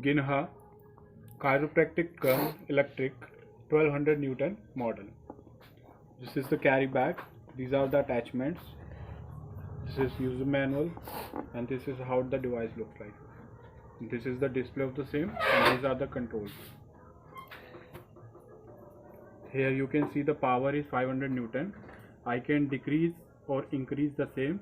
Ginha Chiropractic gun electric 1200 Newton model. This is the carry bag. These are the attachments. This is user manual, and this is how the device looks like. This is the display of the same, and these are the controls. Here you can see the power is 500 Newton. I can decrease or increase the same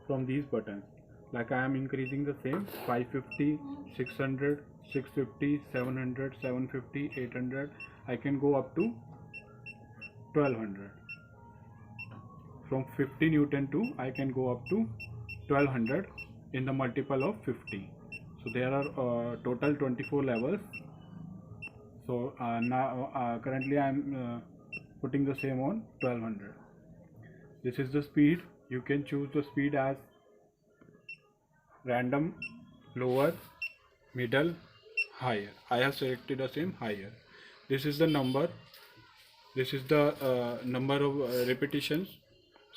from these buttons. Like I am increasing the same 550, 600, 650, 700, 750, 800. I can go up to 1200. From 50 Newton to I can go up to 1200 in the multiple of 50. So there are total 24 levels. So now currently I am putting the same on 1200. This is the speed. You can choose the speed as random, lower, middle, higher. I have selected the same higher. This is the number. This is the number of repetitions.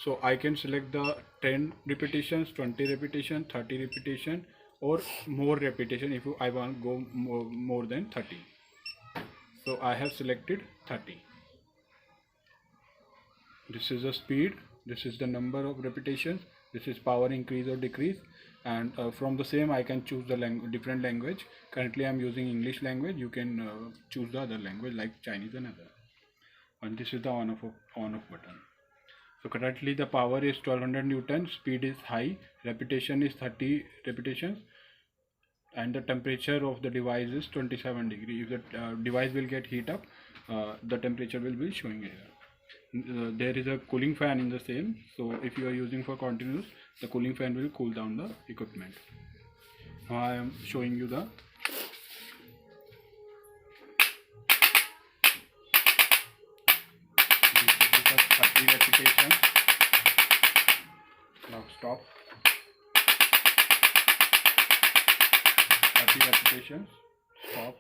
So I can select the 10 repetitions, 20 repetitions, 30 repetitions, or more repetition if I want to go more than 30. So I have selected 30. This is the speed. This is the number of repetitions. This is power increase or decrease. And from the same I can choose the different language. Currently I am using English language. You can choose the other language like Chinese and other. And this is the on off button. So currently the power is 1200 Newton, speed is high, repetition is 30 repetitions, and the temperature of the device is 27 degrees. If the device will get heat up, the temperature will be showing here. There is a cooling fan in the same, so if you are using for continuous, the cooling fan will cool down the equipment. Now I am showing you the repetition. Now stop. 30 repetitions. Stop.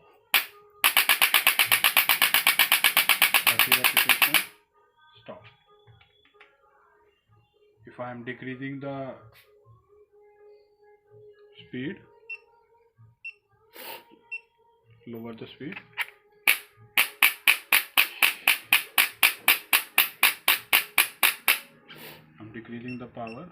30 repetitions. Stop. If I am decreasing the speed, lower the speed. I'm decreasing the power.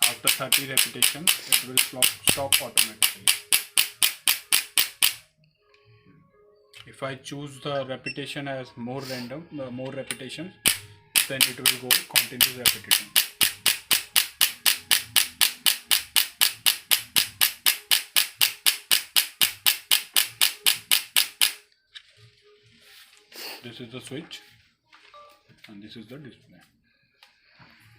After 30 repetitions, it will stop automatically. If I choose the repetition as more random, more repetitions, then it will go continuous repetition. This is the switch, and this is the display.